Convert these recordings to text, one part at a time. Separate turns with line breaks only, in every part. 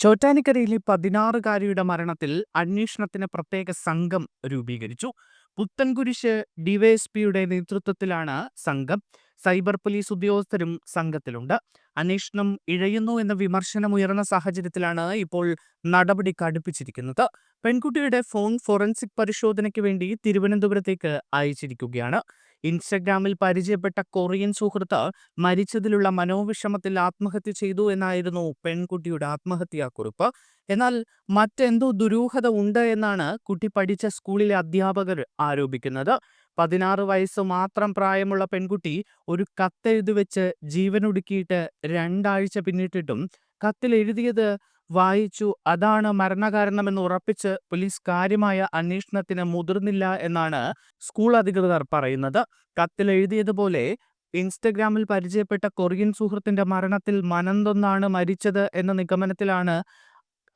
ചോറ്റാനിക്കരയിലെ 16-കാരിയുടെ മരണത്തിൽ അന്വേഷണത്തിന് പ്രത്യേക സംഘം രൂപീകരിച്ചു. പുത്തൻകുരിശ് ഡിവൈഎസ്പിയുടെ നേതൃത്വത്തിലാണ് സംഘം. സൈബർ പോലീസ് ഉദ്യോഗസ്ഥരും സംഘത്തിലുണ്ട്. അന്വേഷണം ഇഴയുന്നു എന്ന വിമർശനമുയർന്ന സാഹചര്യത്തിലാണ് ഇപ്പോൾ നടപടി കടുപ്പിച്ചിരിക്കുന്നത്. പെൺകുട്ടിയുടെ ഫോൺ ഫോറൻസിക് പരിശോധനയ്ക്ക് വേണ്ടി തിരുവനന്തപുരത്തേക്ക് അയച്ചിരിക്കുകയാണ്. ഇൻസ്റ്റഗ്രാമിൽ പരിചയപ്പെട്ട കൊറിയൻ സുഹൃത്ത് മരിച്ചതിലുള്ള മനോവിഷമത്തിൽ ആത്മഹത്യ ചെയ്തു എന്നായിരുന്നു പെൺകുട്ടിയുടെ ആത്മഹത്യാക്കുറിപ്പ്. എന്നാൽ മറ്റെന്തോ ദുരൂഹത ഉണ്ട് എന്നാണ് കുട്ടി പഠിച്ച സ്കൂളിലെ അധ്യാപകർ ആരോപിക്കുന്നത്. 16 വയസ്സ് മാത്രം പ്രായമുള്ള പെൺകുട്ടി ഒരു കത്തെഴുതി വെച്ച് ജീവനൊടുക്കിയിട്ട് 2 ആഴ്ച പിന്നിട്ടിട്ടും കത്തിൽ എഴുതിയത് വായിച്ചു അതാണ് മരണകാരണമെന്ന് ഉറപ്പിച്ച് പോലീസ് കാര്യമായ അന്വേഷണത്തിന് മുതിർന്നില്ല എന്നാണ് സ്കൂൾ അധികൃതർ പറയുന്നത്. കത്തിൽ എഴുതിയതുപോലെ ഇൻസ്റ്റഗ്രാമിൽ പരിചയപ്പെട്ട കൊറിയൻ സുഹൃത്തിന്റെ മരണത്തിൽ മനംതൊന്നാണ് മരിച്ചത് എന്ന നിഗമനത്തിലാണ്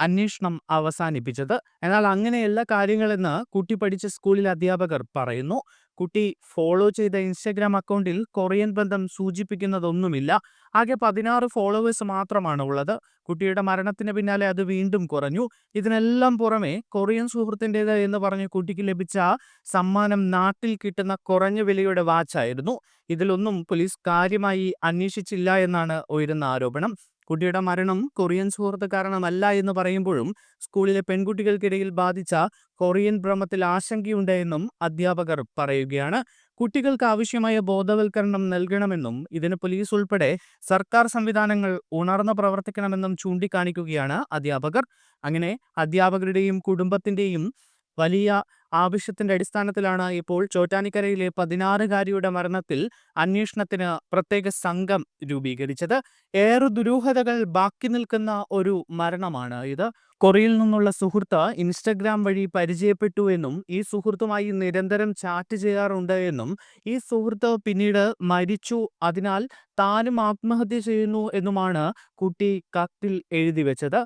അന്വേഷണം അവസാനിപ്പിച്ചത്. എന്നാൽ അങ്ങനെയല്ല കാര്യങ്ങളെന്ന് കുട്ടി പഠിച്ച സ്കൂളിലെ അധ്യാപകർ പറയുന്നു. കുട്ടി ഫോളോ ചെയ്ത ഇൻസ്റ്റഗ്രാം അക്കൗണ്ടിൽ കൊറിയൻ ബന്ധം സൂചിപ്പിക്കുന്നതൊന്നുമില്ല. ആകെ 16 ഫോളോവേഴ്സ് മാത്രമാണ് ഉള്ളത്. കുട്ടിയുടെ മരണത്തിന് പിന്നാലെ അത് വീണ്ടും കുറഞ്ഞു. ഇതിനെല്ലാം പുറമെ കൊറിയൻ സുഹൃത്തിൻ്റെത് എന്ന് പറഞ്ഞ് കുട്ടിക്ക് ലഭിച്ച സമ്മാനം നാട്ടിൽ കിട്ടുന്ന കുറഞ്ഞ വിലയുടെ വാച്ചായിരുന്നു. ഇതിലൊന്നും പോലീസ് കാര്യമായി അന്വേഷിച്ചില്ല എന്നാണ് ഉയരുന്ന ആരോപണം. കുട്ടിയുടെ മരണം കൊറിയൻ സുഹൃത്ത് കാരണമല്ല എന്ന് പറയുമ്പോഴും സ്കൂളിലെ പെൺകുട്ടികൾക്കിടയിൽ ബാധിച്ച കൊറിയൻ ഭ്രമത്തിൽ ആശങ്കയുണ്ട് എന്നും അധ്യാപകർ പറയുകയാണ്. കുട്ടികൾക്ക് ആവശ്യമായ ബോധവൽക്കരണം നൽകണമെന്നും ഇതിന് പോലീസ് ഉൾപ്പെടെ സർക്കാർ സംവിധാനങ്ങൾ ഉണർന്ന് പ്രവർത്തിക്കണമെന്നും ചൂണ്ടിക്കാണിക്കുകയാണ് അധ്യാപകർ. അങ്ങനെ അധ്യാപകരുടെയും കുടുംബത്തിന്റെയും വലിയ ആവശ്യത്തിന്റെ അടിസ്ഥാനത്തിലാണ് ഇപ്പോൾ ചോറ്റാനിക്കരയിലെ 16-കാരിയുടെ മരണത്തിൽ അന്വേഷണത്തിന് പ്രത്യേക സംഘം രൂപീകരിച്ചത്. ഏറെ ദുരൂഹതകൾ ബാക്കി നിൽക്കുന്ന ഒരു മരണമാണ് ഇത്. കൊറിയയിൽ നിന്നുള്ള സുഹൃത്ത് ഇൻസ്റ്റഗ്രാം വഴി പരിചയപ്പെട്ടു എന്നും ഈ സുഹൃത്തുമായി നിരന്തരം ചാറ്റ് ചെയ്യാറുണ്ട് എന്നും ഈ സുഹൃത്ത് പിന്നീട് മരിച്ചു, അതിനാൽ താനും ആത്മഹത്യ ചെയ്യുന്നു എന്നുമാണ് കുട്ടി കത്തിൽ എഴുതി വെച്ചത്.